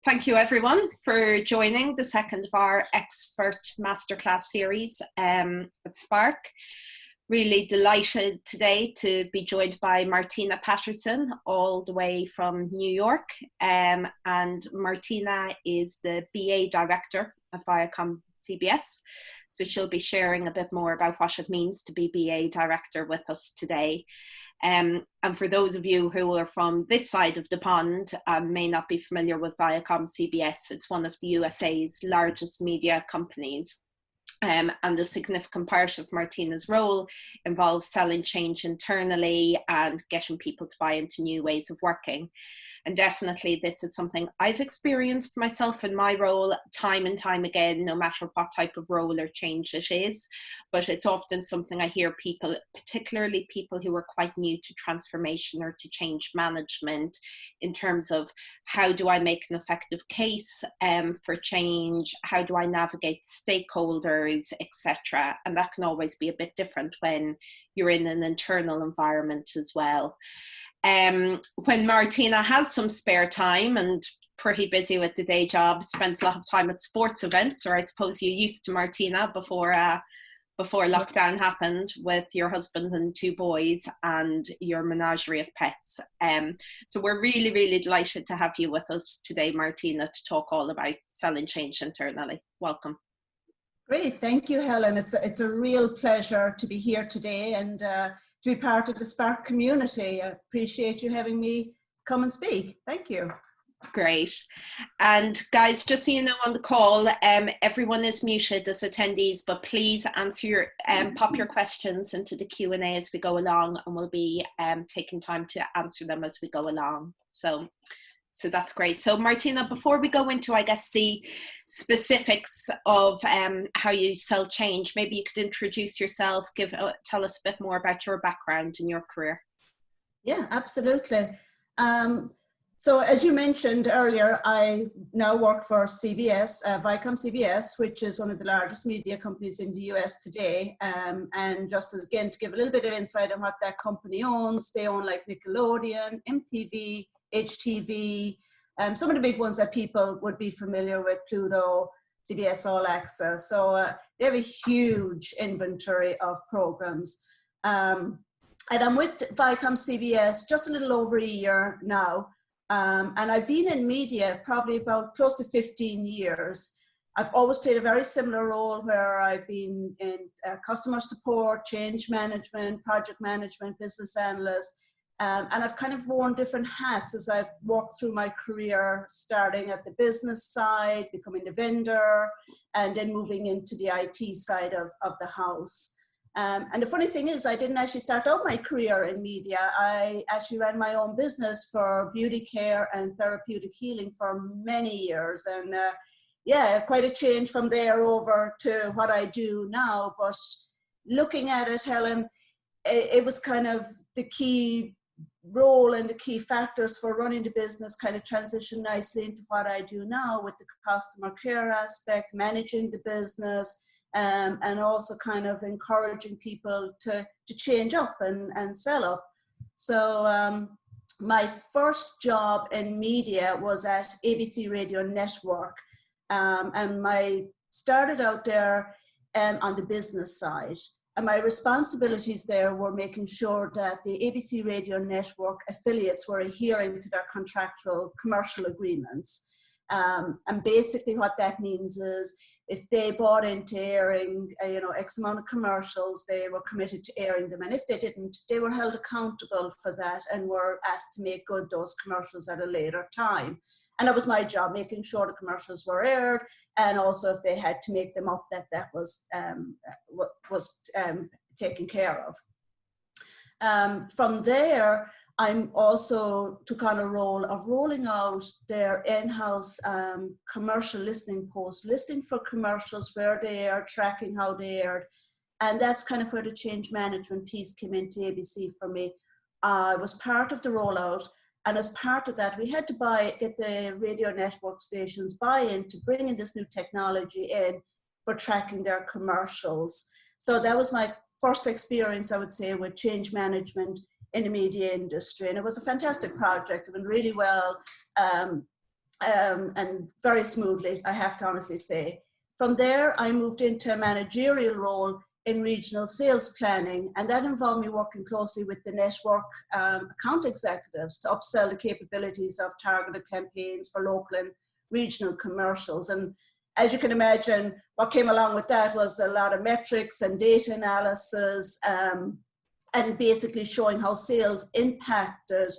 Thank you everyone for joining the second of our Expert Masterclass series at Spark. Really delighted today to be joined by Martina Patterson all the way from New York. And Martina is the BA Director at ViacomCBS. So she'll be sharing a bit more about what it means to be BA Director with us today. And for those of you who are from this side of the pond and may not be familiar with ViacomCBS, it's one of the USA's largest media companies. And a significant part of Martina's role involves selling change internally and getting people to buy into new ways of working. And definitely this is something I've experienced myself in my role time and time again, no matter what type of role or change it is. But it's often something I hear people, particularly people who are quite new to transformation or to change management, in terms of how do I make an effective case for change? How do I navigate stakeholders, etc.? And that can always be a bit different when you're in an internal environment as well. When Martina has some spare time and pretty busy with the day job, spends a lot of time at sports events, or I suppose you used to, Martina, before lockdown happened, with your husband and two boys and your menagerie of pets. So we're really, really delighted to have you with us today, Martina, to talk all about selling change internally. Welcome. Great, thank you, Helen. It's a real pleasure to be here today and to be part of the Spark community. I appreciate you having me come and speak. Thank you. Great. And guys, just so you know, on the call, everyone is muted as attendees, but please answer pop your questions into the Q&A as we go along, and we'll be taking time to answer them as we go along. So that's great. So Martina, before we go into, I guess, the specifics of how you sell change, maybe you could introduce yourself, tell us a bit more about your background and your career. Yeah, absolutely. So as you mentioned earlier, I now work for CBS, ViacomCBS, which is one of the largest media companies in the US today. And just again, to give a little bit of insight on what that company owns, they own like Nickelodeon, MTV, HTV, some of the big ones that people would be familiar with, Pluto, CBS All Access. So they have a huge inventory of programs. And I'm with ViacomCBS just a little over a year now. And I've been in media probably about close to 15 years. I've always played a very similar role where I've been in customer support, change management, project management, business analyst. And I've kind of worn different hats as I've walked through my career, starting at the business side, becoming the vendor, and then moving into the IT side of the house. And the funny thing is, I didn't actually start out my career in media. I actually ran my own business for beauty care and therapeutic healing for many years. And yeah, quite a change from there over to what I do now. But looking at it, Helen, it was kind of the key role and the key factors for running the business kind of transition nicely into what I do now, with the customer care aspect, managing the business, and also kind of encouraging people to change up and sell up. So my first job in media was at ABC Radio Network, and I started out there on the business side. And my responsibilities there were making sure that the ABC Radio Network affiliates were adhering to their contractual commercial agreements. And basically what that means is, if they bought into airing, X amount of commercials, they were committed to airing them. And if they didn't, they were held accountable for that and were asked to make good those commercials at a later time. And that was my job, making sure the commercials were aired, and also if they had to make them up, that was taken care of. From there, I'm also took on a role of rolling out their in-house commercial listening post, listening for commercials, where they are, tracking how they aired. And that's kind of where the change management piece came into ABC for me. I was part of the rollout. And as part of that, we had to get the radio network stations buy-in to bring in this new technology in for tracking their commercials. So that was my first experience, I would say, with change management in the media industry. And it was a fantastic project. It went really well. and very smoothly, I have to honestly say. From there, I moved into a managerial role in regional sales planning, and that involved me working closely with the network account executives to upsell the capabilities of targeted campaigns for local and regional commercials. And as you can imagine, what came along with that was a lot of metrics and data analysis, and basically showing how sales impacted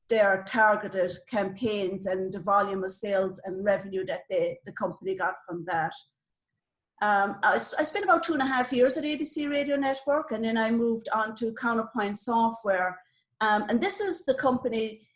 their targeted campaigns and the volume of sales and revenue that the company got from that. I spent about 2.5 years at ABC Radio Network, and then I moved on to Counterpoint Software. And this is the company,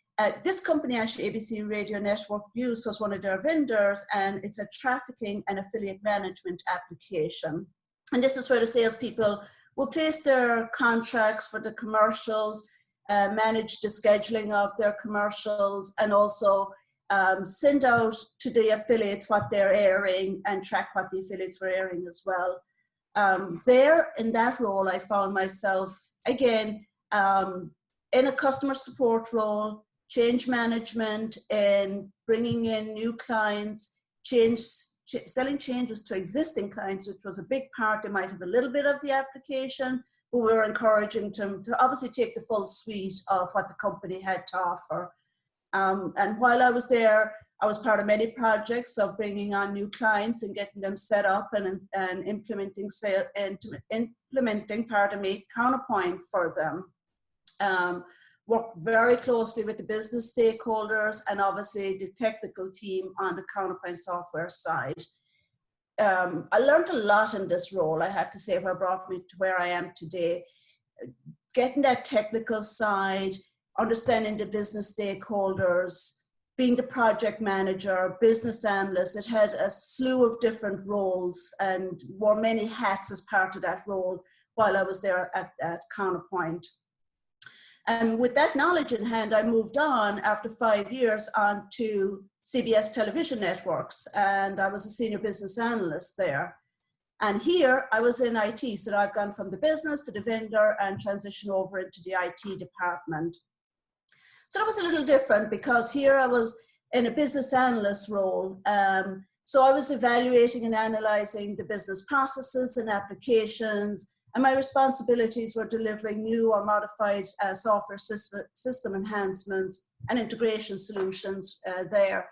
this company actually ABC Radio Network used was one of their vendors, and it's a trafficking and affiliate management application. And this is where the salespeople will place their contracts for the commercials, manage the scheduling of their commercials, and also send out to the affiliates what they're airing and track what the affiliates were airing as well. There, in that role, I found myself, again, in a customer support role, change management, and bringing in new clients, selling changes to existing clients, which was a big part. They might have a little bit of the application, but we were encouraging them to obviously take the full suite of what the company had to offer. And while I was there, I was part of many projects of bringing on new clients and getting them set up and implementing, Counterpoint for them. Worked very closely with the business stakeholders and obviously the technical team on the Counterpoint software side. I learned a lot in this role, I have to say, what brought me to where I am today. Getting that technical side, understanding the business stakeholders, being the project manager, business analyst. It had a slew of different roles and wore many hats as part of that role while I was there at Counterpoint. And with that knowledge in hand, I moved on after 5 years on to CBS television networks, and I was a senior business analyst there. And here I was in IT, so I've gone from the business to the vendor and transitioned over into the IT department. So that was a little different because here I was in a business analyst role. So I was evaluating and analyzing the business processes and applications, and my responsibilities were delivering new or modified software system enhancements and integration solutions there.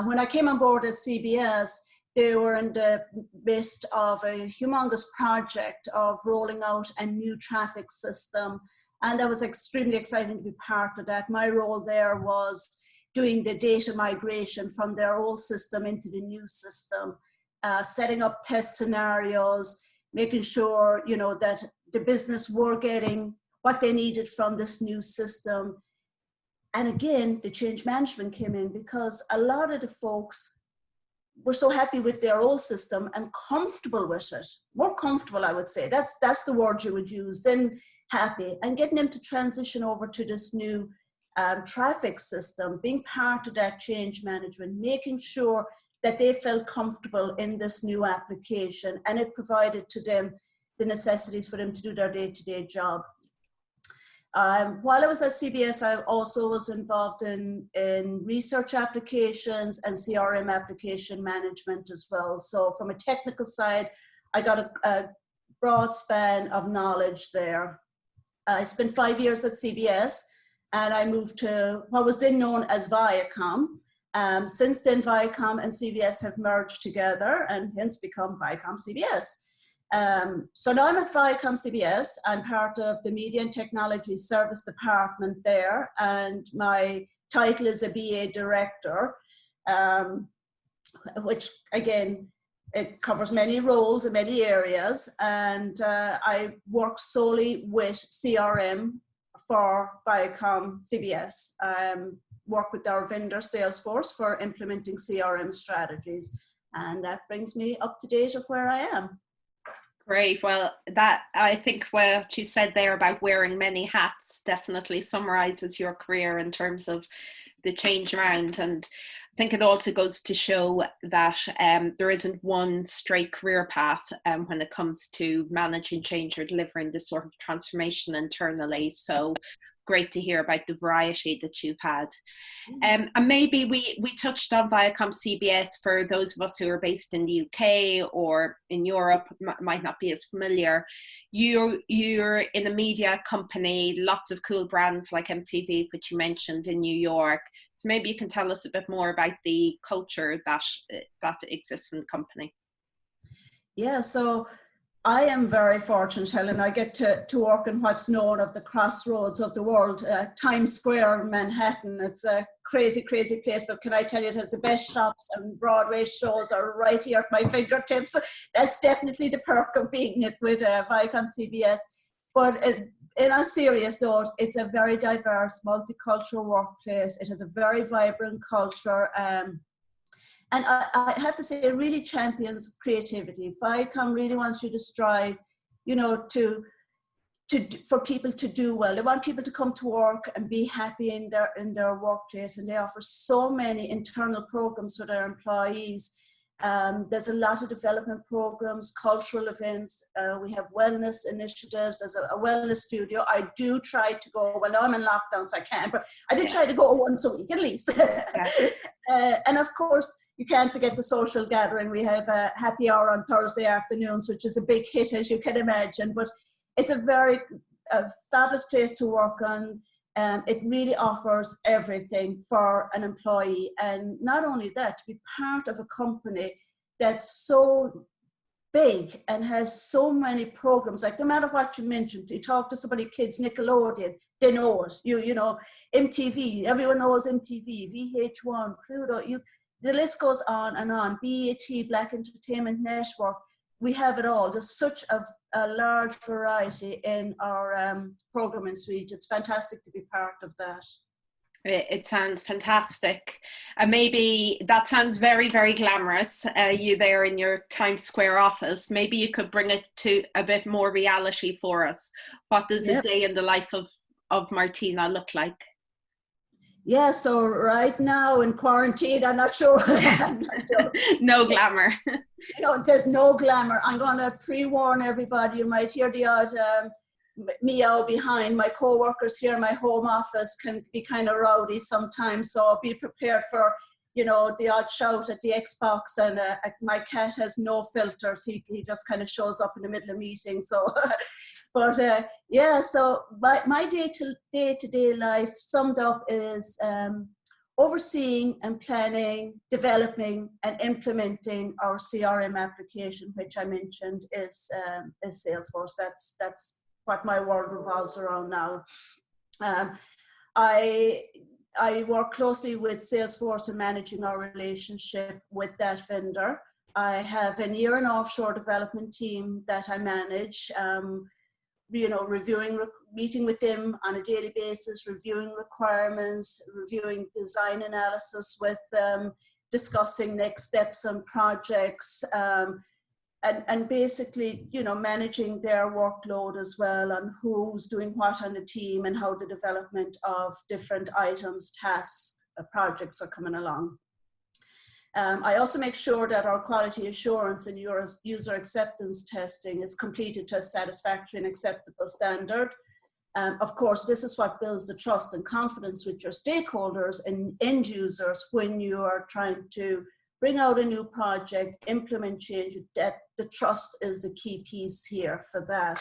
When I came on board at CBS, they were in the midst of a humongous project of rolling out a new traffic system. And that was extremely exciting to be part of that. My role there was doing the data migration from their old system into the new system, setting up test scenarios, making sure, you know, that the business were getting what they needed from this new system. And again, the change management came in because a lot of the folks were so happy with their old system and comfortable with it. More comfortable, I would say. That's the word you would use. Then happy, and getting them to transition over to this new traffic system, being part of that change management, making sure that they felt comfortable in this new application, and it provided to them the necessities for them to do their day-to-day job. While I was at CBS, I also was involved in research applications and CRM application management as well. So from a technical side, I got a broad span of knowledge there. I spent 5 years at CBS, and I moved to what was then known as Viacom. Since then, Viacom and CBS have merged together and hence become ViacomCBS. So now I'm at ViacomCBS. I'm part of the Media and Technology Service Department there, and my title is a BA Director, which again, it covers many roles in many areas, and I work solely with CRM for ViacomCBS. Work with our vendor Salesforce for implementing CRM strategies, and that brings me up to date of where I am. Great. Well, that, I think what you said there about wearing many hats definitely summarizes your career in terms of the change around. And I think it also goes to show that there isn't one straight career path when it comes to managing change or delivering this sort of transformation internally. So great to hear about the variety that you've had. And maybe we touched on ViacomCBS. For those of us who are based in the UK or in Europe, might not be as familiar. You're in a media company, lots of cool brands like MTV, which you mentioned, in New York. So maybe you can tell us a bit more about the culture that exists in the company. Yeah, so I am very fortunate, Helen. I get to work in what's known as the crossroads of the world, Times Square, Manhattan. It's a crazy, crazy place, but can I tell you, it has the best shops, and Broadway shows are right here at my fingertips. That's definitely the perk of being it with ViacomCBS. But in a serious note, it's a very diverse, multicultural workplace. It has a very vibrant culture. And I have to say, it really champions creativity. Viacom really wants you to strive, you know, for people to do well. They want people to come to work and be happy in their workplace, and they offer so many internal programs for their employees. There's a lot of development programs, cultural events. We have wellness initiatives. There's a wellness studio. I do try to go, well, now I'm in lockdown, so I can't, but I did try to go once a week at least. And of course, you can't forget the social gathering. We have a happy hour on Thursday afternoons, which is a big hit, as you can imagine. But it's a fabulous place to work on. It really offers everything for an employee. And not only that, to be part of a company that's so big and has so many programs, like no matter what you mentioned, you talk to somebody, kids, Nickelodeon, they know it. You know, MTV, everyone knows MTV, VH1, Pluto, the list goes on and on. BET, Black Entertainment Network, we have it all. There's such a large variety in our programming suite. It's fantastic to be part of that. It sounds fantastic. And maybe that sounds very, very glamorous, you there in your Times Square office. Maybe you could bring it to a bit more reality for us. What does a day in the life of Martina look like? Yeah, so right now in quarantine, I'm not sure. No glamour. No, there's no glamour. I'm going to pre-warn everybody. You might hear the odd meow behind. My co-workers here in my home office can be kind of rowdy sometimes, so be prepared for, you know, the odd shout at the Xbox. And my cat has no filters. He just kind of shows up in the middle of meetings. So. But yeah, so my day-to-day life summed up is overseeing and planning, developing and implementing our CRM application, which I mentioned is Salesforce. That's what my world revolves around now. I work closely with Salesforce in managing our relationship with that vendor. I have a near and offshore development team that I manage. You know, meeting with them on a daily basis, reviewing requirements, reviewing design analysis with them, discussing next steps on projects, and basically, you know, managing their workload as well, on who's doing what on the team and how the development of different items, tasks, projects are coming along. I also make sure that our quality assurance and user acceptance testing is completed to a satisfactory and acceptable standard. Of course, this is what builds the trust and confidence with your stakeholders and end users when you are trying to bring out a new project, implement change. That the trust is the key piece here for that.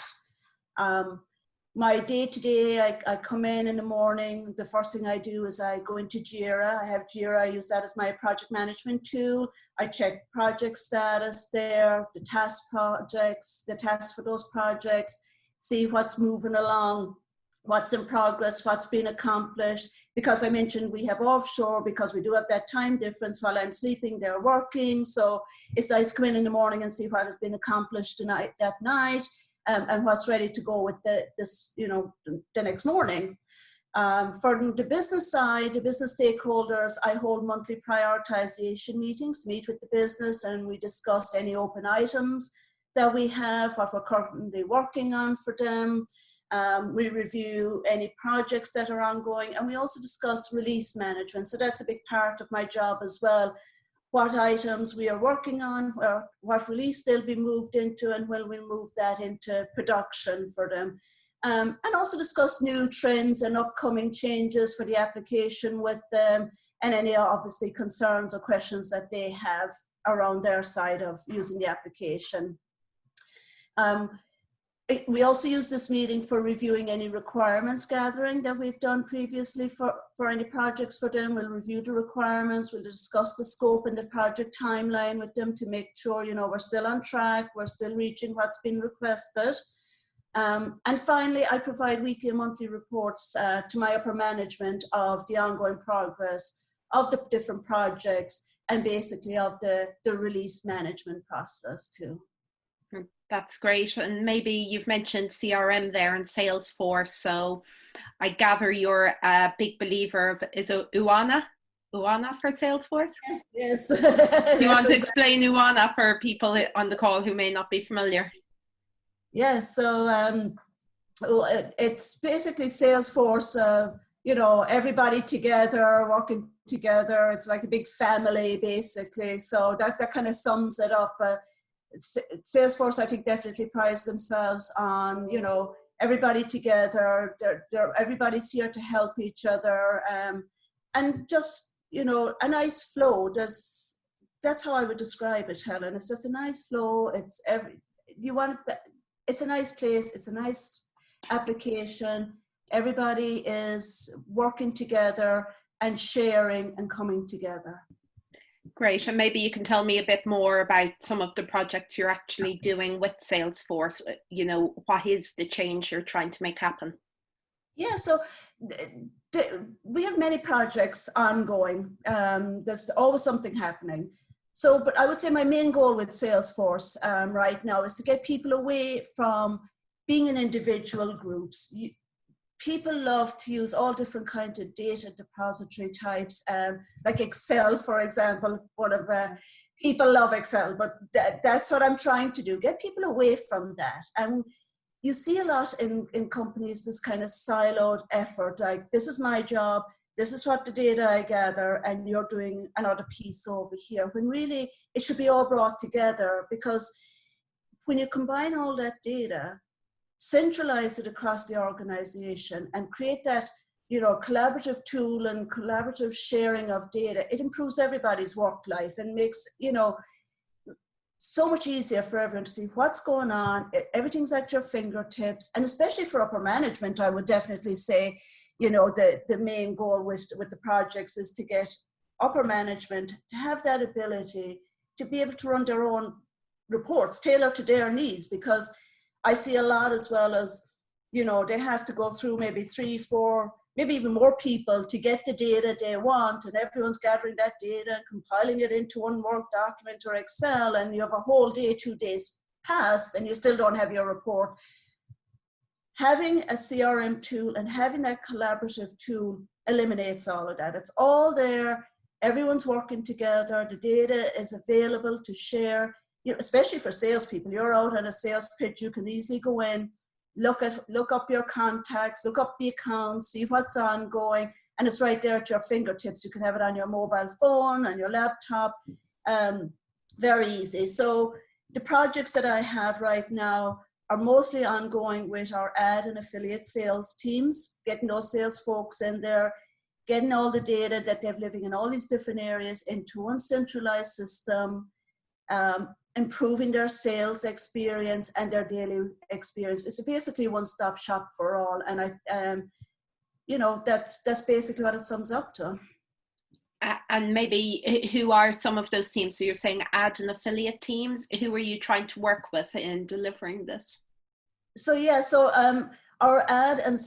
My day-to-day, I come in the morning, the first thing I do is I go into Jira. I have Jira, I use that as my project management tool. I check project status there, the task projects, the tasks for those projects, see what's moving along, what's in progress, what's been accomplished. Because I mentioned we have offshore, because we do have that time difference. While I'm sleeping, they're working. So it's nice to come in the morning and see what has been accomplished that night. And what's ready to go with the next morning. For the business side, the business stakeholders, I hold monthly prioritization meetings to meet with the business, and we discuss any open items that we have, what we're currently working on for them. We review any projects that are ongoing, and we also discuss release management. So that's a big part of my job as well. What items we are working on, or what release they'll be moved into, and when we'll move that into production for them. and also discuss new trends and upcoming changes for the application with them, and any obviously concerns or questions that they have around their side of using the application. We also use this meeting for reviewing any requirements gathering that we've done previously for any projects for them. We'll review the requirements, we'll discuss the scope and the project timeline with them to make sure, you know, we're still on track, we're still reaching what's been requested. And finally, I provide weekly and monthly reports to my upper management of the ongoing progress of the different projects and basically of the release management process too. That's great. And maybe you've mentioned CRM there and Salesforce. So I gather you're a big believer of, is it Uwana for Salesforce? Yes. Do you want to explain Uwana for people on the call who may not be familiar? Yes, so it's basically Salesforce, you know, everybody together, working together. It's like a big family, basically. So that kind of sums it up. Salesforce, I think, definitely prides themselves on, you know, everybody together. Everybody's here to help each other, and just, you know, a nice flow. That's how I would describe it, Helen. It's just a nice flow. It's a nice place. It's a nice application. Everybody is working together and sharing and coming together. Great. And maybe you can tell me a bit more about some of the projects you're actually doing with Salesforce. You know, what is the change you're trying to make happen? Yeah, so we have many projects ongoing. There's always something happening. So, but I would say my main goal with Salesforce right now is to get people away from being in individual groups. People love to use all different kinds of data depository types, like Excel, for example. People love Excel, but that's what I'm trying to do, get people away from that. And you see a lot in companies, this kind of siloed effort, like this is my job, this is what the data I gather, and you're doing another piece over here, when really it should be all brought together, because when you combine all that data, centralize it across the organization and create that, you know, collaborative tool and collaborative sharing of data, it improves everybody's work life and makes, you know, so much easier for everyone to see what's going on. Everything's at your fingertips. And especially for upper management, I would definitely say, you know, the main goal with the projects is to get upper management to have that ability to be able to run their own reports tailored to their needs, because I see a lot as well as, you know, they have to go through maybe 3, 4, maybe even more people to get the data they want, and everyone's gathering that data and compiling it into one Word document or Excel, and you have a whole day, 2 days passed, and you still don't have your report. Having a CRM tool and having that collaborative tool eliminates all of that. It's all there. Everyone's working together. The data is available to share. You know, especially for salespeople, you're out on a sales pitch, you can easily go in, look up your contacts, look up the accounts, see what's ongoing, and it's right there at your fingertips. You can have it on your mobile phone, on your laptop, very easy. So the projects that I have right now are mostly ongoing with our ad and affiliate sales teams, getting those sales folks in there, getting all the data that they're living in all these different areas into one centralized system, improving their sales experience and their daily experience. It's basically one-stop shop for all. And you know, that's basically what it sums up to. And maybe who are some of those teams? So you're saying ad and affiliate teams. Who are you trying to work with in delivering this? So yeah, so our ad and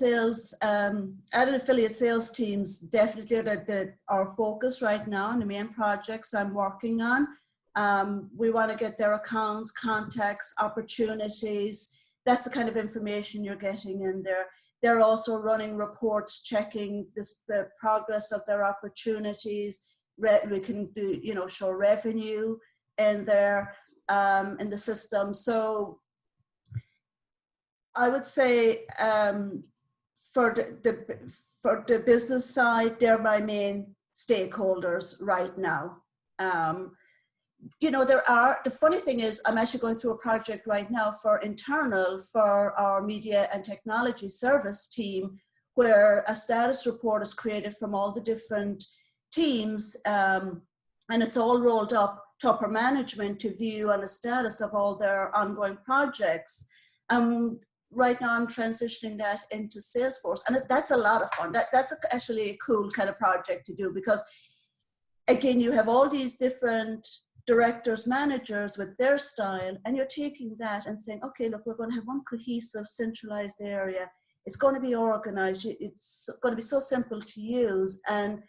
affiliate sales teams definitely are our focus right now and the main projects I'm working on. We want to get their accounts, contacts, opportunities. That's the kind of information you're getting in there. They're also running reports, checking the progress of their opportunities. We can do, you know, show revenue in there, in the system. So I would say for the business side, they're my main stakeholders right now. you know, the funny thing is, I'm actually going through a project right now for our media and technology service team, where a status report is created from all the different teams, and it's all rolled up to upper management to view on the status of all their ongoing projects. Right now I'm transitioning that into Salesforce, and that's a lot of fun. That's actually a cool kind of project to do, because again, you have all these different directors, managers with their style, and you're taking that and saying, okay, look, we're going to have one cohesive, centralized area. It's going to be organized. It's going to be so simple to use, and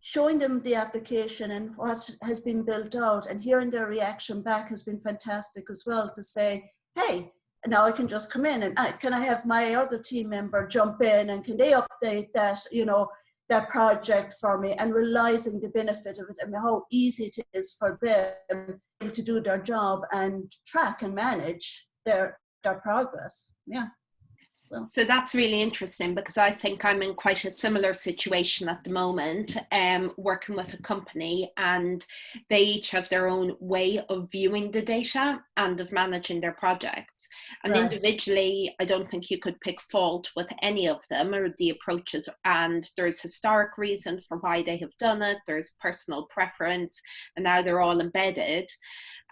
showing them the application and what has been built out, and hearing their reaction back has been fantastic as well, to say, hey, now I can just come in and can I have my other team member jump in, and can they update that, you know, that project for me, and realizing the benefit of it and how easy it is for them to do their job and track and manage their progress. Yeah. So that's really interesting, because I think I'm in quite a similar situation at the moment, working with a company, and they each have their own way of viewing the data and of managing their projects. And right. Individually, I don't think you could pick fault with any of them or the approaches. And there's historic reasons for why they have done it. There's personal preference, and now they're all embedded.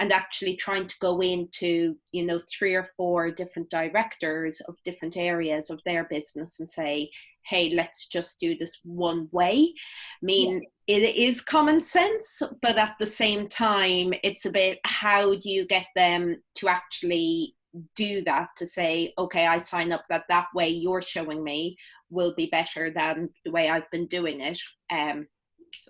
And actually trying to go into, you know, 3 or 4 different directors of different areas of their business and say, hey, let's just do this one way. I mean, yeah. It is common sense, but at the same time, it's a bit, how do you get them to actually do that, to say, okay, I sign up that way you're showing me will be better than the way I've been doing it.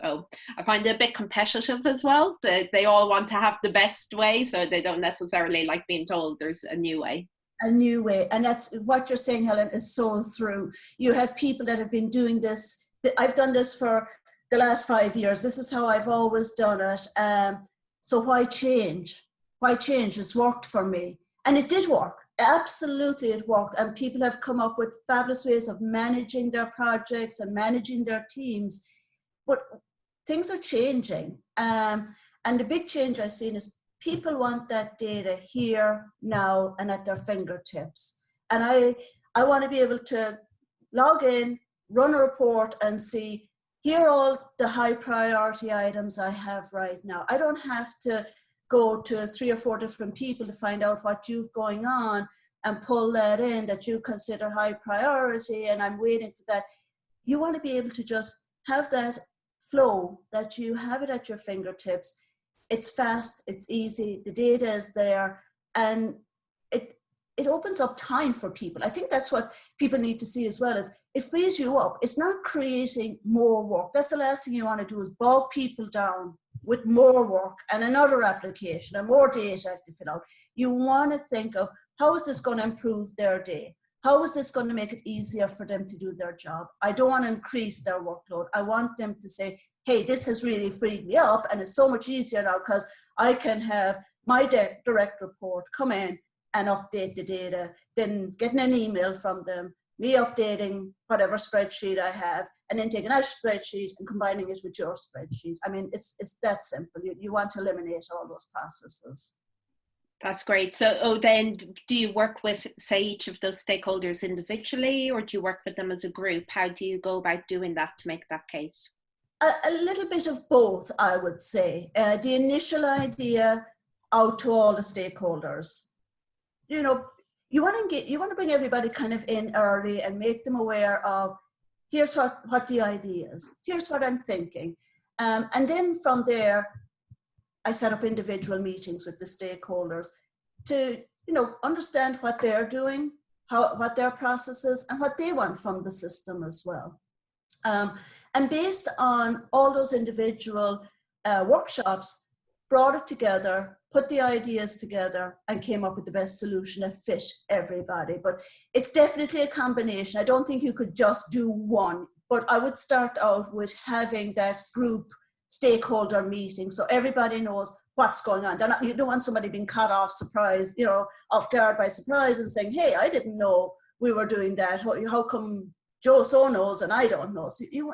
So I find it a bit competitive as well. They all want to have the best way, so they don't necessarily like being told there's a new way. A new way. And that's what you're saying, Helen, is so true. You have people that have been doing this. I've done this for the last 5 years. This is how I've always done it. So why change? Why change? It's worked for me. And it did work. Absolutely, it worked. And people have come up with fabulous ways of managing their projects and managing their teams. But things are changing. And the big change I've seen is people want that data here, now, and at their fingertips. And I want to be able to log in, run a report, and see, here are all the high priority items I have right now. I don't have to go to 3 or 4 different people to find out what you've going on and pull that in that you consider high priority, and I'm waiting for that. You want to be able to just have that flow, that you have it at your fingertips. It's fast, it's easy, the data is there, and it opens up time for people. I think that's what people need to see as well, is it frees you up. It's not creating more work. That's the last thing you want to do, is bog people down with more work and another application and more data have to fill out. You want to think of, how is this going to improve their day? How is this going to make it easier for them to do their job? I don't want to increase their workload. I want them to say, hey, this has really freed me up, and it's so much easier now because I can have my direct report come in and update the data, then getting an email from them, me updating whatever spreadsheet I have, and then taking that spreadsheet and combining it with your spreadsheet. I mean, it's that simple. You want to eliminate all those processes. That's great. So then do you work with, say, each of those stakeholders individually, or do you work with them as a group? How do you go about doing that to make that case? A little bit of both, I would say. The initial idea out to all the stakeholders. You know, you want to bring everybody kind of in early and make them aware of, here's what the idea is. Here's what I'm thinking. And then from there, I set up individual meetings with the stakeholders to, you know, understand what they're doing, what their process is, and what they want from the system as well. And based on all those individual workshops, brought it together, put the ideas together, and came up with the best solution that fit everybody. But it's definitely a combination. I don't think you could just do one, but I would start out with having that group stakeholder meeting so everybody knows what's going on. You don't want somebody being caught off surprise, you know, off guard by surprise and saying, hey, I didn't know we were doing that. How come Joe so knows and I don't know? So you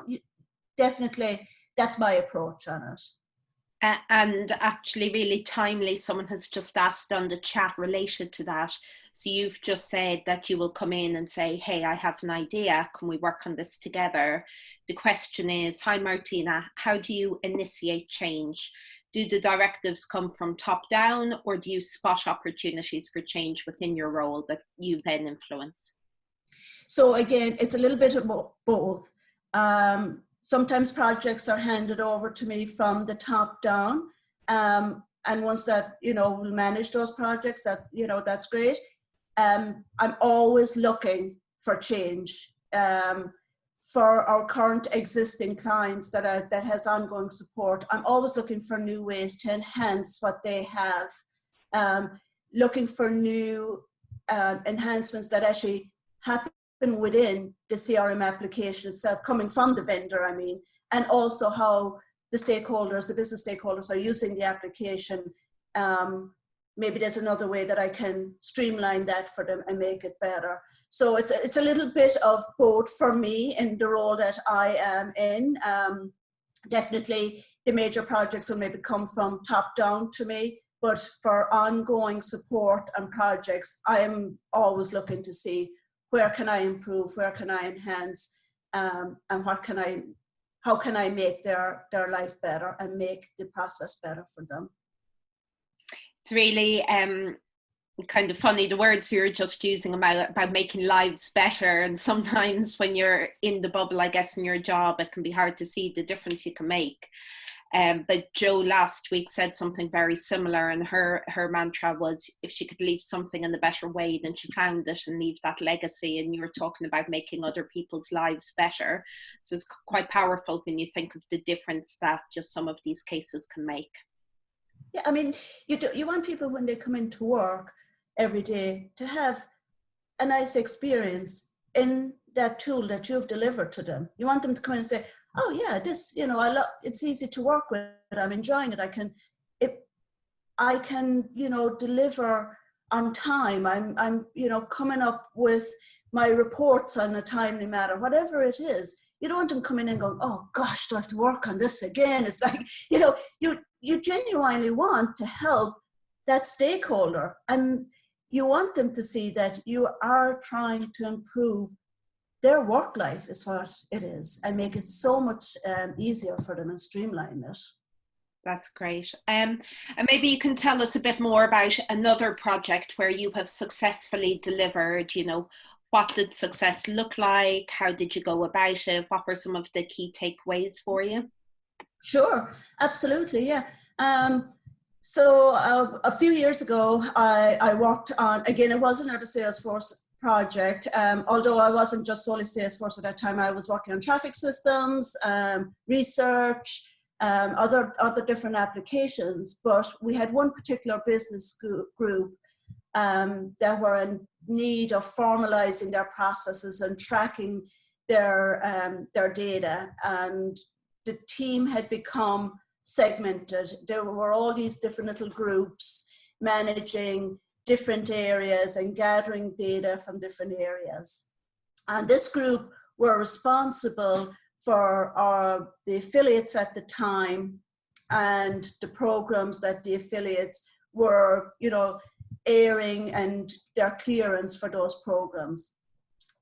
definitely, that's my approach on it. And actually really timely, someone has just asked on the chat related to that. So you've just said that you will come in and say, hey, I have an idea, can we work on this together? The question is, hi Martina, how do you initiate change? Do the directives come from top down, or do you spot opportunities for change within your role that you then influence? So again, it's a little bit of both. Sometimes projects are handed over to me from the top down. And once that, we'll manage those projects, that, that's great. I'm always looking for change. For our current existing clients that has ongoing support, I'm always looking for new ways to enhance what they have. Looking for new enhancements that actually happen within the CRM application itself, coming from the vendor, and also how the stakeholders, the business stakeholders, are using the application. Maybe there's another way that I can streamline that for them and make it better. So it's a little bit of both for me in the role that I am in. Definitely the major projects will maybe come from top down to me, but for ongoing support and projects, I am always looking to see where can I improve, where can I enhance, and how can I make their life better and make the process better for them. It's really kind of funny, the words you're just using about making lives better, and sometimes when you're in the bubble, I guess, in your job, it can be hard to see the difference you can make. But Jo last week said something very similar, and her mantra was, if she could leave something in a better way than she found it, and leave that legacy. And you were talking about making other people's lives better. So it's quite powerful when you think of the difference that just some of these cases can make. Yeah, you want people when they come into work every day to have a nice experience in that tool that you've delivered to them. You want them to come in and say, oh yeah, this, it's easy to work with, I'm enjoying it, I can deliver on time, I'm coming up with my reports on a timely manner, whatever it is. You don't want them coming in and going, oh gosh, do I have to work on this again? It's like, you genuinely want to help that stakeholder, and you want them to see that you are trying to improve their work life, is what it is, and make it so much easier for them and streamline it. That's great. And maybe you can tell us a bit more about another project where you have successfully delivered, what did success look like? How did you go about it? What were some of the key takeaways for you? Sure, absolutely, yeah. So a few years ago, I worked on, again, it was another Salesforce project, although I wasn't just solely Salesforce at that time. I was working on traffic systems, research, other different applications, but we had one particular business group that were in need of formalizing their processes and tracking their data, and the team had become segmented. There were all these different little groups managing different areas and gathering data from different areas. And this group were responsible for the affiliates at the time and the programs that the affiliates were, airing and their clearance for those programs.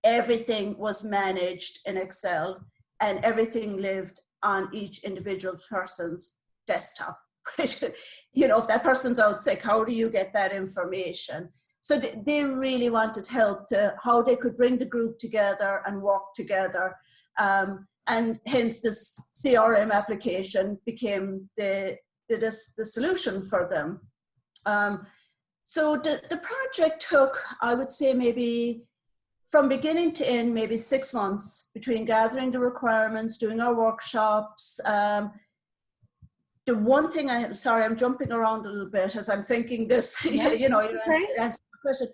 Everything was managed in Excel, and everything lived on each individual person's desktop. If that person's out sick, how do you get that information? So they really wanted help to how they could bring the group together and work together. And hence this CRM application became the solution for them. So the project took, I would say, maybe from beginning to end, maybe 6 months between gathering the requirements, doing our workshops. The one thing sorry, I'm jumping around a little bit as I'm thinking this, yeah, you answer the question.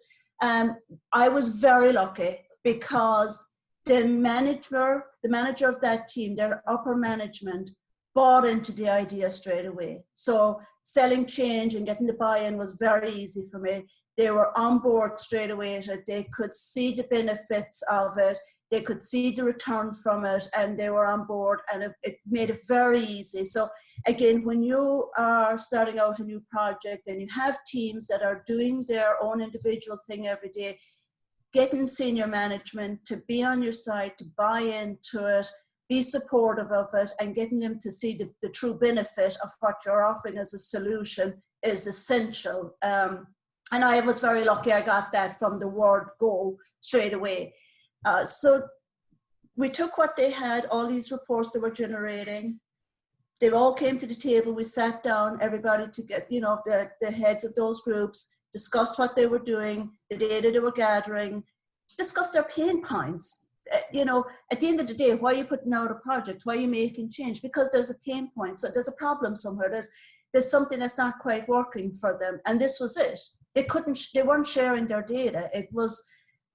I was very lucky because the manager of that team, their upper management, bought into the idea straight away. So selling change and getting the buy-in was very easy for me. They were on board straight away. They could see the benefits of it. They could see the return from it, and they were on board, and it made it very easy. So again, when you are starting out a new project and you have teams that are doing their own individual thing every day, getting senior management to be on your side, to buy into it, be supportive of it, and getting them to see the true benefit of what you're offering as a solution is essential. And I was very lucky I got that from the word go straight away. So we took what they had, all these reports they were generating. They all came to the table. We sat down, everybody to get, the heads of those groups, discussed what they were doing, the data they were gathering, discussed their pain points. At the end of the day, why are you putting out a project? Why are you making change? Because there's a pain point. So there's a problem somewhere. There's something that's not quite working for them. And this was it. They weren't sharing their data. It was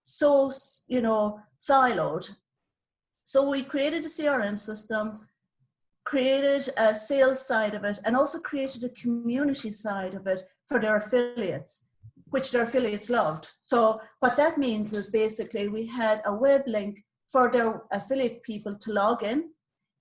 so, siloed. So we created a CRM system, created a sales side of it, and also created a community side of it for their affiliates, which their affiliates loved. So what that means is basically we had a web link for their affiliate people to log in.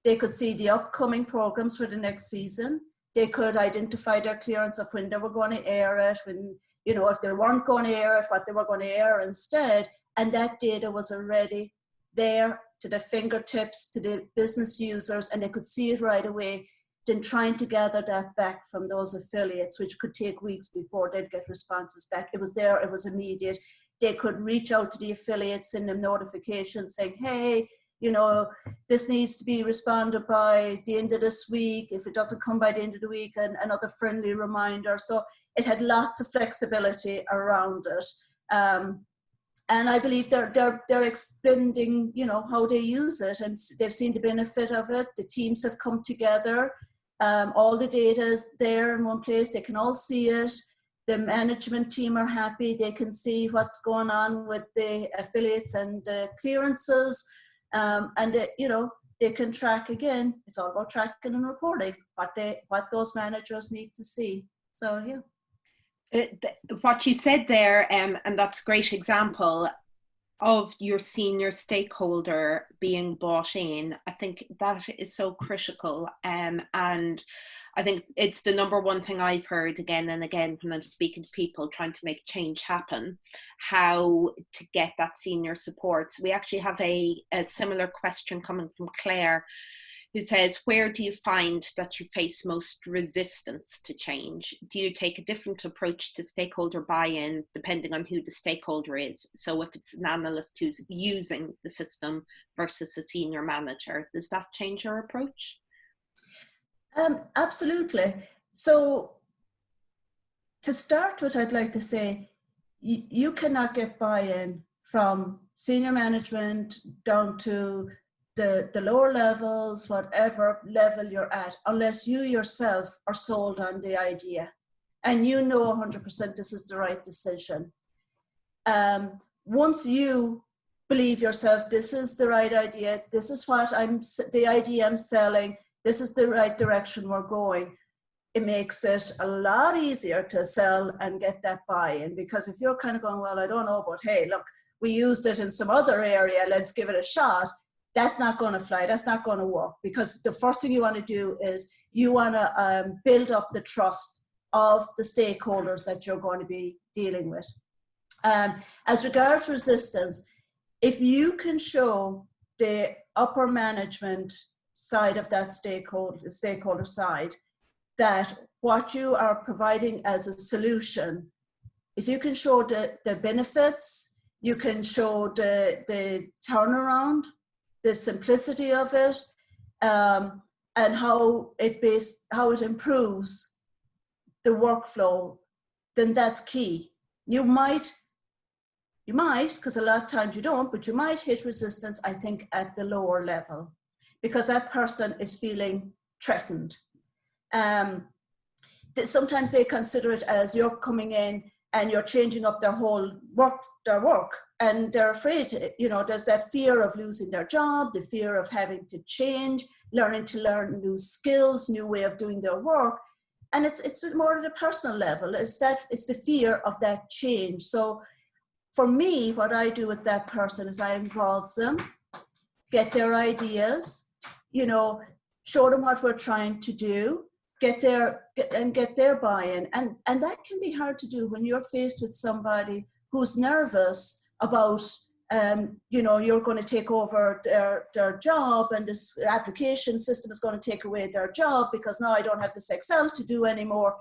They could see the upcoming programs for the next season. They could identify their clearance of when they were going to air it, when, if they weren't going to air it, what they were going to air instead. And that data was already there to the fingertips, to the business users, and they could see it right away. Then trying to gather that back from those affiliates, which could take weeks before they'd get responses back. It was there, it was immediate. They could reach out to the affiliates, send them notifications saying, hey, this needs to be responded by the end of this week. If it doesn't come by the end of the week, another friendly reminder. So it had lots of flexibility around it. And I believe they're expanding, how they use it, and they've seen the benefit of it. The teams have come together. All the data is there in one place. They can all see it. The management team are happy. They can see what's going on with the affiliates and the clearances. They can track again. It's all about tracking and reporting what those managers need to see. So, yeah. What you said there, and that's a great example of your senior stakeholder being bought in. I think that is so critical, and I think it's the number one thing I've heard again and again when I'm speaking to people trying to make change happen, how to get that senior support. So we actually have a similar question coming from Claire, who says, where do you find that you face most resistance to change? Do you take a different approach to stakeholder buy-in depending on who the stakeholder is? So if it's an analyst who's using the system versus a senior manager, does that change your approach? Absolutely. So to start with, I'd like to say, you cannot get buy-in from senior management down to the lower levels, whatever level you're at, unless you yourself are sold on the idea and 100% this is the right decision. Once you believe yourself, this is the right idea, this is the idea I'm selling, this is the right direction we're going, it makes it a lot easier to sell and get that buy-in. Because if you're kind of going, well, I don't know, but hey, look, we used it in some other area, let's give it a shot. That's not going to fly. That's not going to work, because the first thing you want to do is you want to build up the trust of the stakeholders that you're going to be dealing with. As regards resistance, if you can show the upper management side of that stakeholder side that what you are providing as a solution, if you can show the benefits, you can show the turnaround, the simplicity of it, and how it improves the workflow, then that's key. You might, because a lot of times you don't, but you might hit resistance, I think, at the lower level, because that person is feeling threatened. Sometimes they consider it as you're coming in and you're changing up their whole work, and they're afraid, there's that fear of losing their job, the fear of having to change, learning to learn new skills, new way of doing their work. And it's more at a personal level. It's the fear of that change. So for me, what I do with that person is I involve them. get their ideas, you know, show them what we're trying to do, get their buy-in. And that can be hard to do when you're faced with somebody who's nervous about, you know, you're going to take over their job, and this application system is going to take away their job because now I don't have this Excel to do anymore.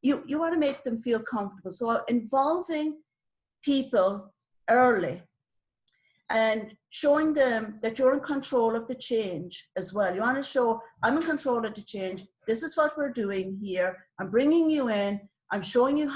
You want to make them feel comfortable. So involving people early and showing them that you're in control of the change as well. You want to show, I'm in control of the change. This is what we're doing here. I'm bringing you in. I'm showing you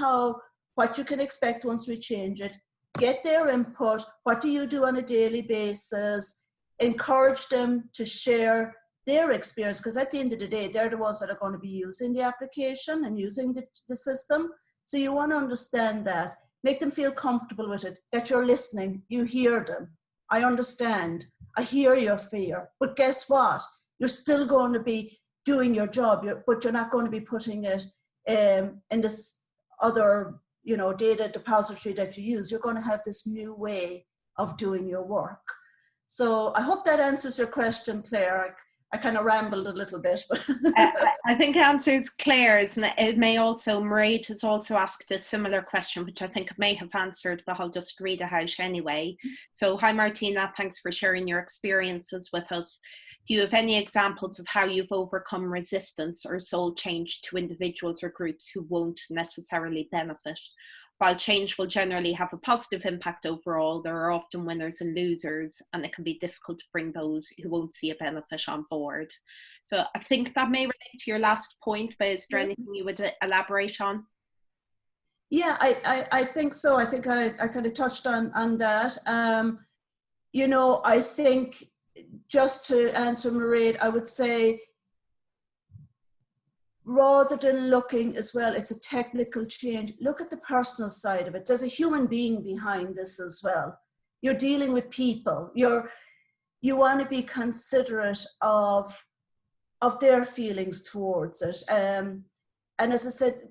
what you can expect once we change it. Get their input. What do you do on a daily basis? Encourage them to share their experience, because at the end of the day, they're the ones that are going to be using the application and using the system. So you want to understand that. Make them feel comfortable with it, that you're listening, you hear them. I understand, I hear your fear, but guess what? You're still going to be doing your job, but you're not going to be putting it in this other, you know, data depository that you use. You're going to have this new way of doing your work. So I hope that answers your question, Claire. I kind of rambled a little bit. But I think the answer is Claire's, and it may also, Marie has also asked a similar question, which I think may have answered, but I'll just read it out anyway. So, hi Martina, thanks for sharing your experiences with us. Do you have any examples of how you've overcome resistance or sold change to individuals or groups who won't necessarily benefit? While change will generally have a positive impact overall, there are often winners and losers, and it can be difficult to bring those who won't see a benefit on board. So I think that may relate to your last point, but is there anything you would elaborate on? Yeah, I think so. I think I kind of touched on that. You know, I think just to answer Mairead, I would say, rather than looking as well, it's a technical change, look at the personal side of it. There's a human being behind this as well. You're dealing with people. You want to be considerate of their feelings towards it. And as I said,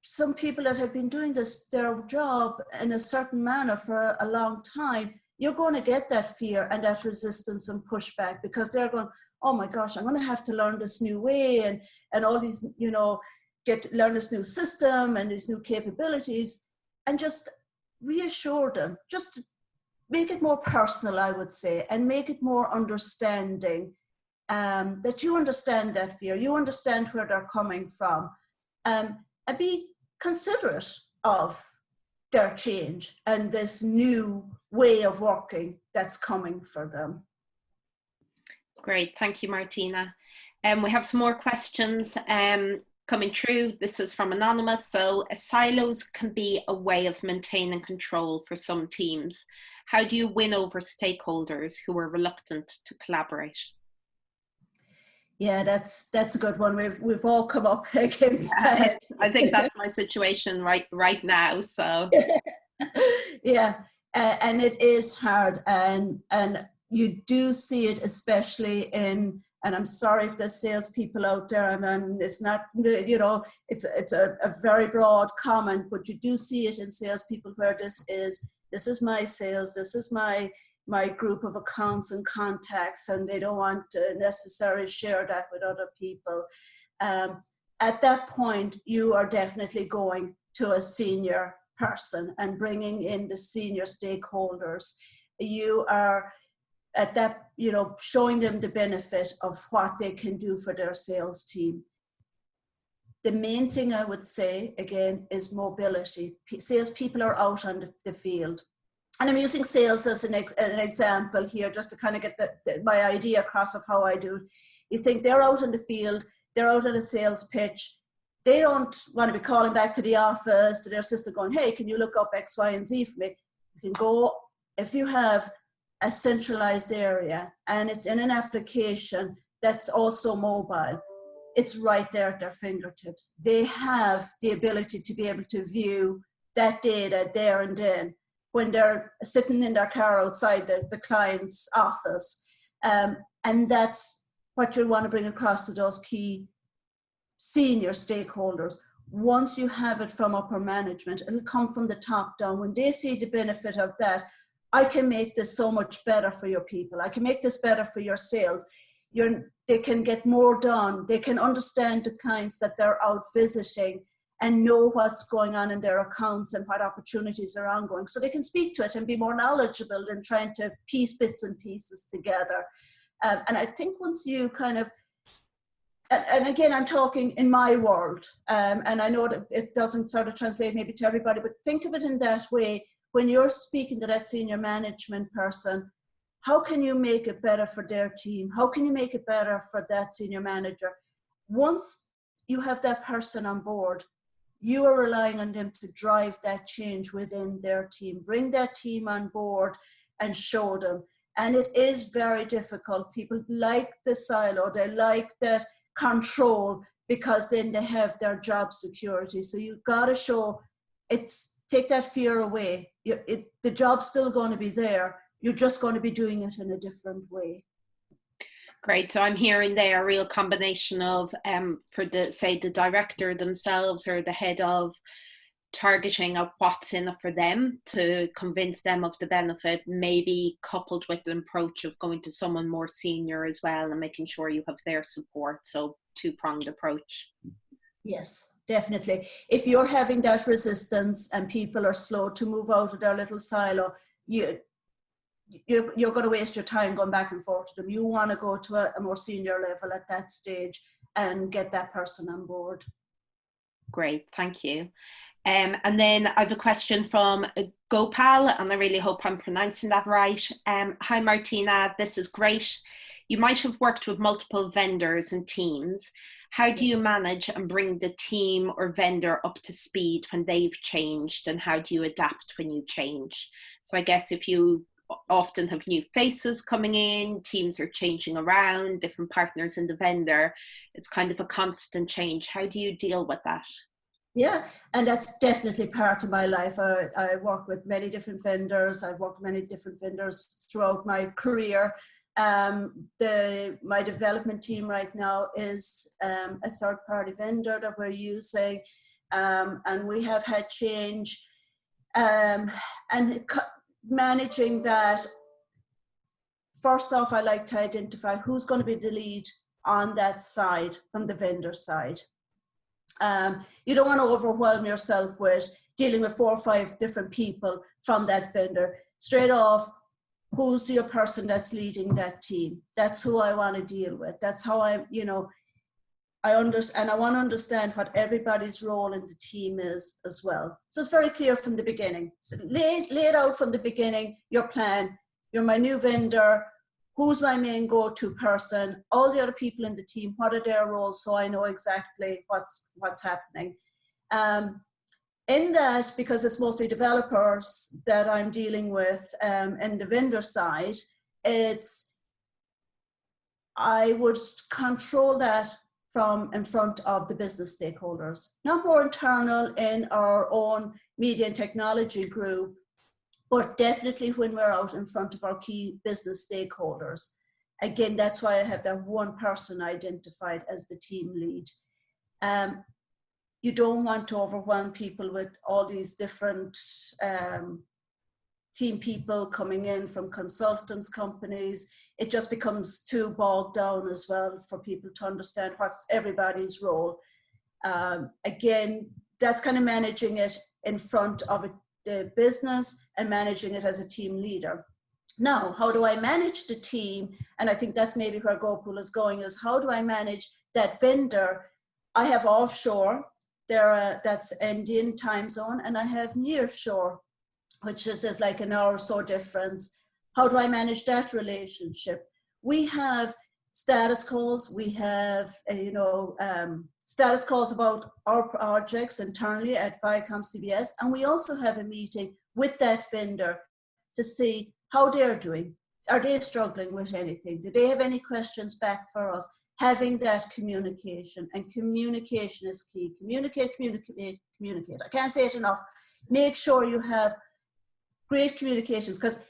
some people that have been doing their job in a certain manner for a long time, you're going to get that fear and that resistance and pushback, because they're going, oh my gosh, I'm going to have to learn this new way and all these, you know, learn this new system and these new capabilities, and just reassure them, just make it more personal, I would say, and make it more understanding, that you understand that fear, you understand where they're coming from, and be considerate of their change and this new way of working that's coming for them. Great, thank you, Martina. We have some more questions coming through. This is from Anonymous. So, silos can be a way of maintaining control for some teams. How do you win over stakeholders who are reluctant to collaborate? Yeah, that's a good one. We've all come up against that. I think that's my situation right now. So yeah, and it is hard, and you do see it, especially in, and I'm sorry if there's salespeople out there, and it's not, you know, it's a very broad comment, but you do see it in salespeople where this is my sales, this is my group of accounts and contacts, and they don't want to necessarily share that with other people. At that point, you are definitely going to a senior person and bringing in the senior stakeholders. You are at that, you know, showing them the benefit of what they can do for their sales team. The main thing I would say, again, is mobility. Salespeople are out on the field. And I'm using sales as an example here, just to kind of get my idea across of how I do it. You think they're out in the field, they're out on a sales pitch. They don't want to be calling back to the office, to their assistant going, hey, can you look up X, Y, and Z for me? You can go, if you have a centralized area and it's in an application that's also mobile, it's right there at their fingertips. They have the ability to be able to view that data there and then when they're sitting in their car outside the client's office. And that's what you want to bring across to those key senior stakeholders. Once you have it from upper management, it'll come from the top down. When they see the benefit of that, I can make this so much better for your people. I can make this better for your sales. They can get more done. They can understand the clients that they're out visiting and know what's going on in their accounts and what opportunities are ongoing. So they can speak to it and be more knowledgeable than trying to piece bits and pieces together. And I think once you kind of, and again, I'm talking in my world, and I know that it doesn't sort of translate maybe to everybody, but think of it in that way. When you're speaking to that senior management person, how can you make it better for their team? How can you make it better for that senior manager? Once you have that person on board, you are relying on them to drive that change within their team, bring that team on board and show them. And it is very difficult. People like the silo, they like that control, because then they have their job security. So you've got to show, take that fear away. The job's still going to be there. You're just going to be doing it in a different way. Great. So I'm hearing there a real combination of, for the director themselves or the head of, targeting of what's in it for them to convince them of the benefit, maybe coupled with an approach of going to someone more senior as well and making sure you have their support. So two-pronged approach. Yes, definitely. If you're having that resistance and people are slow to move out of their little silo, you're going to waste your time going back and forth to them. You want to go to a more senior level at that stage and get that person on board. Great, thank you. And then I have a question from Gopal, and I really hope I'm pronouncing that right. Hi Martina, this is great. You might have worked with multiple vendors and teams. How do you manage and bring the team or vendor up to speed when they've changed, and how do you adapt when you change? So I guess if you often have new faces coming in, teams are changing around, different partners in the vendor, it's kind of a constant change. How do you deal with that? Yeah, and that's definitely part of my life. I work with many different vendors. I've worked with many different vendors throughout my career. My development team right now is a third-party vendor that we're using, and we have had change. And managing that, first off, I like to identify who's going to be the lead on that side, from the vendor side. You don't want to overwhelm yourself with dealing with 4 or 5 different people from that vendor. Straight off, who's your person that's leading that team? That's who I want to deal with. That's how I understand, and I want to understand what everybody's role in the team is as well. So it's very clear from the beginning. So lay it out from the beginning, your plan. You're my new vendor. Who's my main go-to person? All the other people in the team, what are their roles, so I know exactly what's happening. In that, because it's mostly developers that I'm dealing with in the vendor side, I would control that from in front of the business stakeholders, not more internal in our own media and technology group, but definitely when we're out in front of our key business stakeholders. Again, that's why I have that one person identified as the team lead. You don't want to overwhelm people with all these different team people coming in from consultants companies. It just becomes too bogged down as well for people to understand what's everybody's role. Again, that's kind of managing it in front of the business and managing it as a team leader. Now, how do I manage the team? And I think that's maybe where Gopal is going, is how do I manage that vendor? I have offshore, that's Indian time zone, and I have near shore, which is like an hour or so difference. How do I manage that relationship? We have status calls. We have, status calls about our projects internally at ViacomCBS, and we also have a meeting with that vendor to see how they're doing. Are they struggling with anything? Do they have any questions back for us? Having that communication, and communication is key. Communicate. I can't say it enough. Make sure you have great communications, because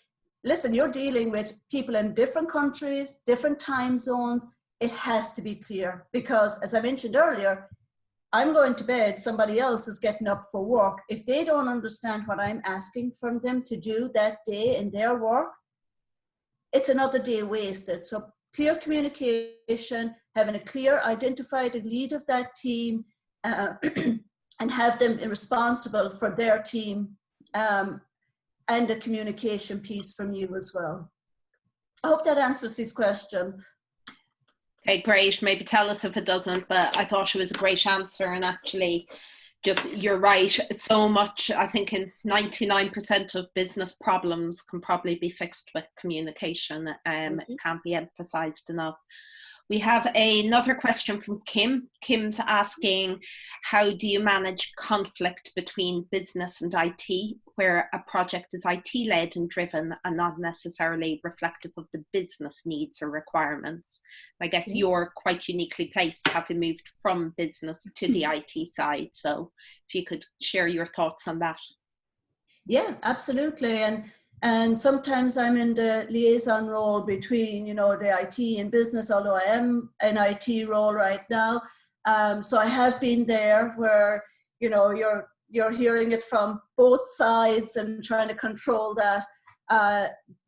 listen, you're dealing with people in different countries, different time zones. It has to be clear, because as I mentioned earlier, I'm going to bed, somebody else is getting up for work. If they don't understand what I'm asking from them to do that day in their work, it's another day wasted. So clear communication, having a clear identified lead of that team, and have them responsible for their team, and a communication piece from you as well. I hope that answers this question. Okay, great. Maybe tell us if it doesn't, but I thought it was a great answer. And actually, just, you're right. So much, I think in 99% of business problems can probably be fixed with communication. It can't be emphasized enough. We have another question from Kim. Kim's asking, how do you manage conflict between business and IT, where a project is IT-led and driven and not necessarily reflective of the business needs or requirements? I guess you're quite uniquely placed, having moved from business to the IT side. So if you could share your thoughts on that. Yeah, absolutely. And sometimes I'm in the liaison role between, the IT and business, although I am in IT role right now. So I have been there where, you're hearing it from both sides and trying to control that.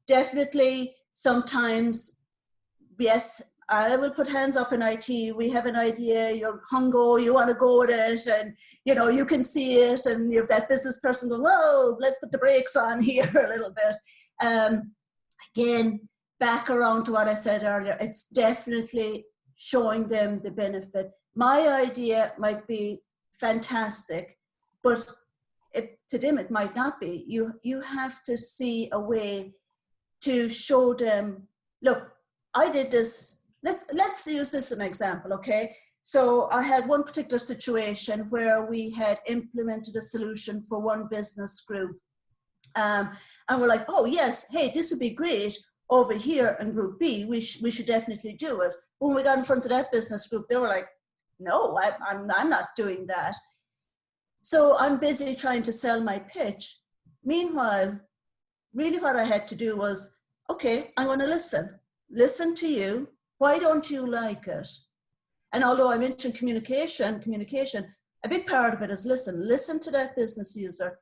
Definitely sometimes, yes, I will put hands up in IT. We have an idea, you're hungo, you want to go with it, and you can see it, and you have that business person going, whoa, let's put the brakes on here a little bit. Again, back around to what I said earlier, it's definitely showing them the benefit. My idea might be fantastic, but to them it might not be. You have to see a way to show them, look, I did this. Let's use this as an example, okay? So I had one particular situation where we had implemented a solution for one business group. And we're like, oh yes, hey, this would be great over here in group B. We should definitely do it. When we got in front of that business group, they were like, no, I'm not doing that. So I'm busy trying to sell my pitch. Meanwhile, really what I had to do was, okay, I'm going to listen to you. Why don't you like it? And although I mentioned communication, a big part of it is listen to that business user,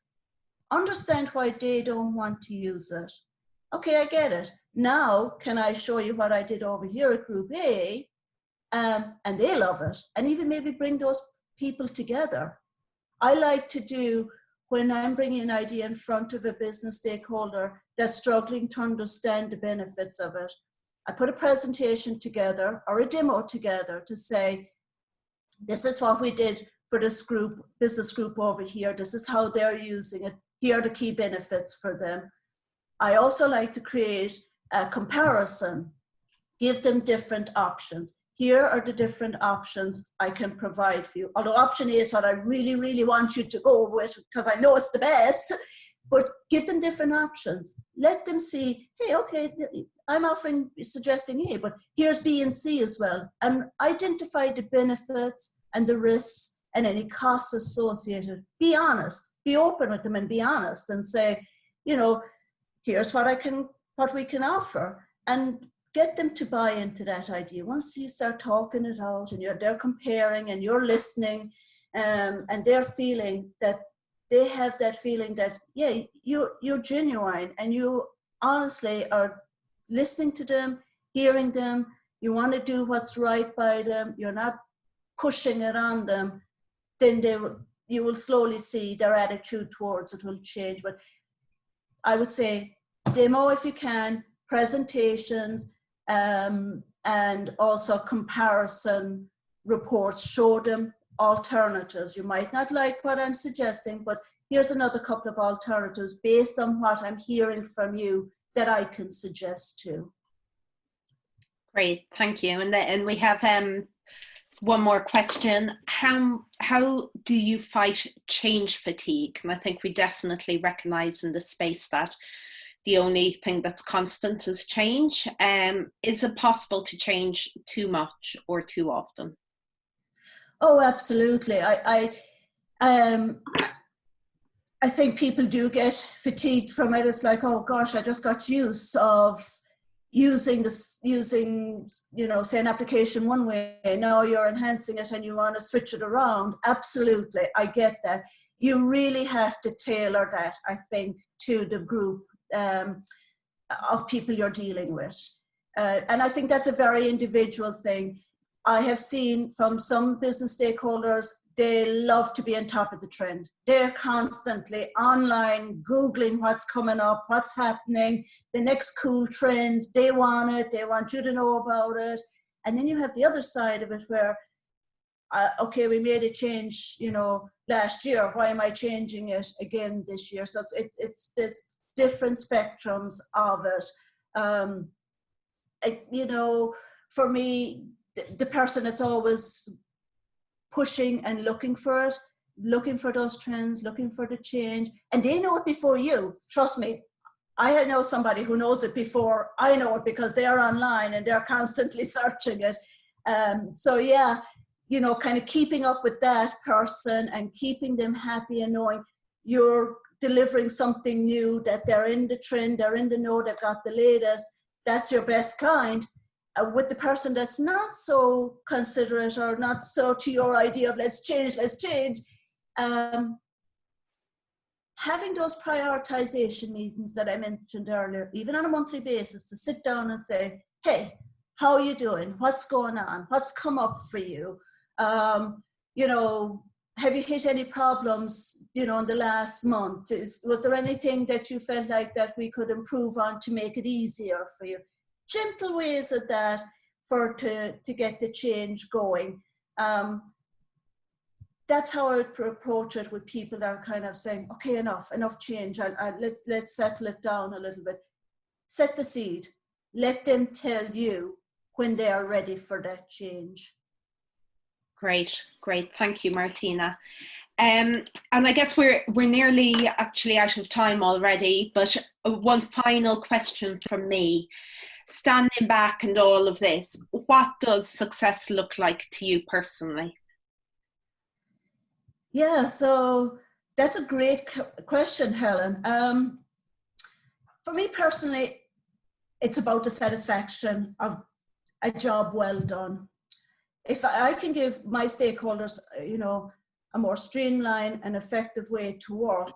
understand why they don't want to use it. Okay, I get it. Now, can I show you what I did over here at Group A? And they love it. And even maybe bring those people together. I like to do, when I'm bringing an idea in front of a business stakeholder that's struggling to understand the benefits of it, I put a presentation together or a demo together to say, this is what we did for this group, business group over here. This is how they're using it. Here are the key benefits for them. I also like to create a comparison, give them different options. Here are the different options I can provide for you. Although option A is what I really, really want you to go with because I know it's the best, but give them different options. Let them see, hey, okay, I'm suggesting A, but here's B and C as well. And identify the benefits and the risks and any costs associated. Be honest, be open with them and be honest and say, here's what we can offer. And get them to buy into that idea. Once you start talking it out and they're comparing and you're listening, and they're feeling that they have that feeling that, yeah, you're genuine and you honestly are listening to them, hearing them, you want to do what's right by them, you're not pushing it on them, then you will slowly see their attitude towards it will change. But I would say demo if you can, presentations, and also comparison reports. Show them alternatives. You might not like what I'm suggesting, but here's another couple of alternatives based on what I'm hearing from you that I can suggest too. Great, thank you. And we have one more question. How do you fight change fatigue? And I think we definitely recognize in this space that the only thing that's constant is change. Is it possible to change too much or too often? Oh, absolutely. I think people do get fatigued from it. It's like, oh gosh, I just got used of, using this, you know, say an application one way, now you're enhancing it and you want to switch it around. Absolutely, I get that. You really have to tailor that, I think, to the group of people you're dealing with. And I think that's a very individual thing. I have seen from some business stakeholders, they love to be on top of the trend. They're constantly online, Googling what's coming up, what's happening, the next cool trend. They want it, they want you to know about it. And then you have the other side of it where, okay, we made a change, you know, last year. Why am I changing it again this year? So it's this different spectrums of it. You know, for me, the person that's always pushing and looking for it, looking for those trends, looking for the change, and they know it before you. Trust me, I know somebody who knows it before I know it because they are online and they're constantly searching it. So yeah, you know, kind of keeping up with that person and keeping them happy and knowing you're delivering something new, that they're in the trend, they're in the know, they've got the latest, that's your best client. With the person that's not so considerate or not so to your idea of let's change, having those prioritization meetings that I mentioned earlier, even on a monthly basis, to sit down and say, hey, how are you doing? What's going on? What's come up for you? You know, have you hit any problems, you know, in the last month? Was there anything that you felt like that we could improve on to make it easier for you? Gentle ways of that to get the change going. That's how I would approach it with people that are kind of saying, okay, enough change. Let's settle it down a little bit. Set the seed. Let them tell you when they are ready for that change. Great. Thank you, Martina. And I guess we're nearly actually out of time already, but one final question from me. Standing back and all of this, what does success look like to you personally? Yeah, so that's a great question, Helen. For me personally, it's about the satisfaction of a job well done. If I can give my stakeholders, you know, a more streamlined and effective way to work,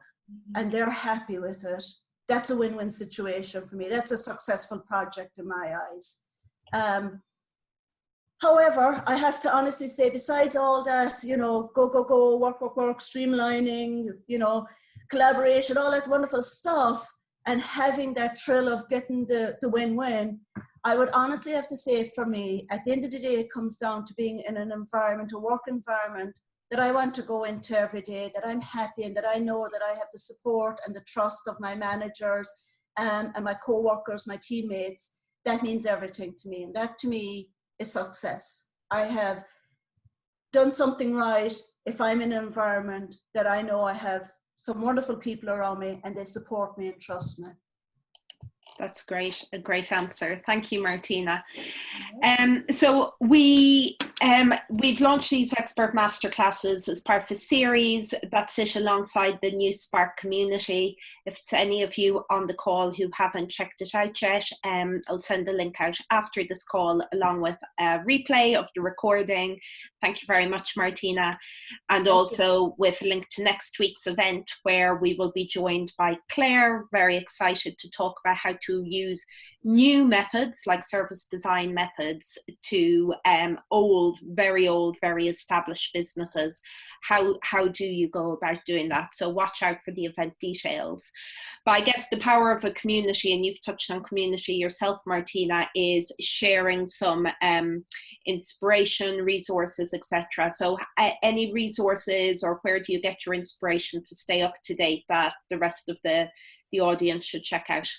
and they're happy with it, that's a win-win situation for me. That's a successful project in my eyes. However, I have to honestly say, besides all that, you know, go, work, streamlining, you know, collaboration, all that wonderful stuff, and having that thrill of getting the win-win, I would honestly have to say for me, at the end of the day, it comes down to being in an environment, a work environment that I want to go into every day, that I'm happy and that I know that I have the support and the trust of my managers and my co-workers, my teammates. That means everything to me. And that to me is success. I have done something right if I'm in an environment that I know I have some wonderful people around me and they support me and trust me. That's great. A great answer. Thank you, Martina. So we've launched these expert masterclasses as part of a series that sit alongside the new Spark community. If it's any of you on the call who haven't checked it out yet, I'll send the link out after this call along with a replay of the recording. Thank you very much, Martina. And also with a link to next week's event where we will be joined by Claire, very excited to talk about how to use new methods like service design methods to very old, very established businesses. How do you go about doing that? So watch out for the event details. But I guess the power of a community, and you've touched on community yourself, Martina, is sharing some inspiration, resources, etc. So any resources, or where do you get your inspiration to stay up to date that the rest of the audience should check out?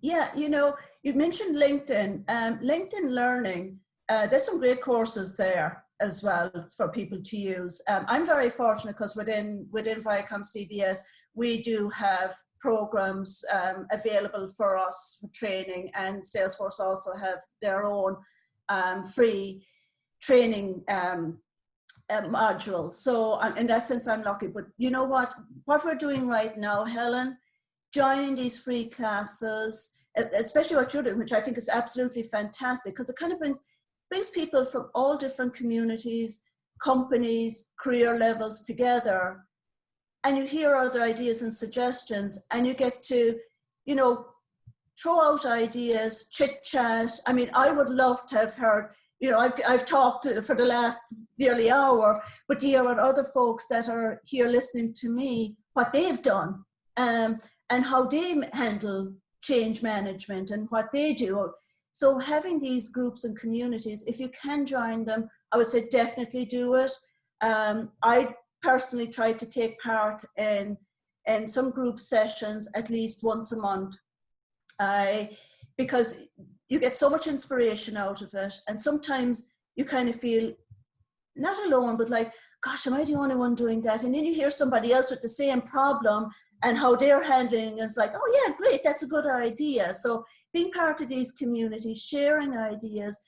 Yeah, you know, you mentioned LinkedIn. LinkedIn Learning, there's some great courses there as well for people to use. I'm very fortunate because within ViacomCBS, we do have programs available for us for training, and Salesforce also have their own free training module. So in that sense, I'm lucky. But you know what we're doing right now, Helen? Joining these free classes, especially what you're doing, which I think is absolutely fantastic, because it kind of brings people from all different communities, companies, career levels together, and you hear other ideas and suggestions, and you get to, you know, throw out ideas, chit chat. I mean, I would love to have heard, you know, I've talked for the last nearly hour, but to hear what other folks that are here listening to me, what they've done, and how they handle change management and what they do. So having these groups and communities, if you can join them, I would say definitely do it. I personally try to take part in some group sessions at least once a month, because you get so much inspiration out of it. And sometimes you kind of feel not alone, but like, gosh, am I the only one doing that? And then you hear somebody else with the same problem and how they're handling it. It's like, oh yeah, great, that's a good idea. So being part of these communities, sharing ideas,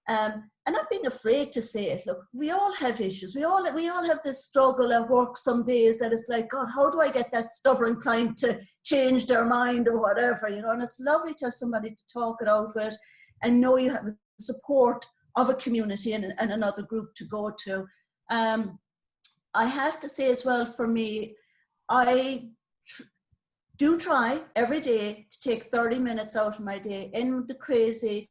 and not being afraid to say it. Look, we all have issues. We all have this struggle at work some days that it's like, God, how do I get that stubborn client to change their mind or whatever, you know? And it's lovely to have somebody to talk it out with and know you have the support of a community and another group to go to. I have to say as well, for me, I do try every day to take 30 minutes out of my day in the crazy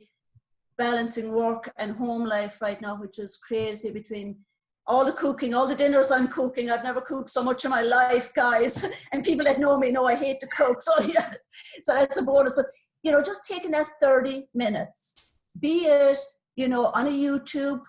balancing work and home life right now, which is crazy, between all the cooking, all the dinners I'm cooking. I've never cooked so much in my life, guys. And people that know me know I hate to cook. So yeah, so that's a bonus. But, you know, just taking that 30 minutes, be it, you know, on a YouTube,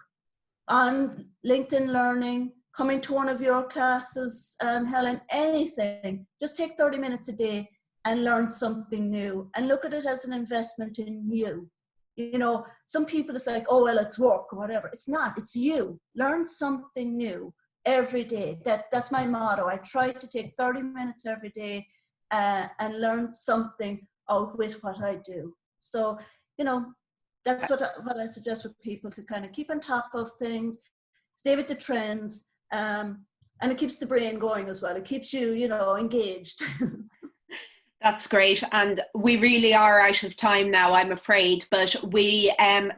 on LinkedIn Learning, coming to one of your classes, Helen, anything, just take 30 minutes a day and learn something new and look at it as an investment in you. You know, some people it's like, oh, well, it's work or whatever. It's not, it's you. Learn something new every day. That's my motto. I try to take 30 minutes every day and learn something out with what I do. So, you know, that's what I suggest with people, to kind of keep on top of things, stay with the trends, and it keeps the brain going as well. It keeps you, you know, engaged. That's great. And we really are out of time now, I'm afraid, but we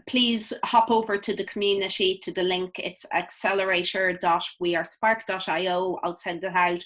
please hop over to the community, to the link. It's accelerator.wearespark.io. I'll send it out.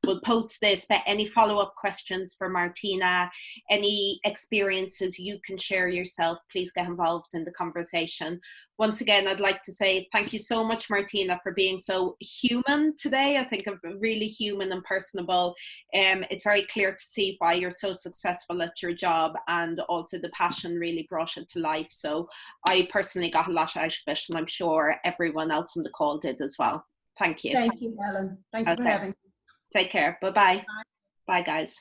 We'll post this, but any follow-up questions for Martina, any experiences you can share yourself, please get involved in the conversation. Once again, I'd like to say thank you so much, Martina, for being so human today. I think really human and personable. It's very clear to see why you're so successful at your job, and also the passion really brought it to life. So I personally got a lot out of it, and I'm sure everyone else on the call did as well. Thank you. Thank you, Helen. Thank you for having me. Take care. Bye-bye. Bye, guys.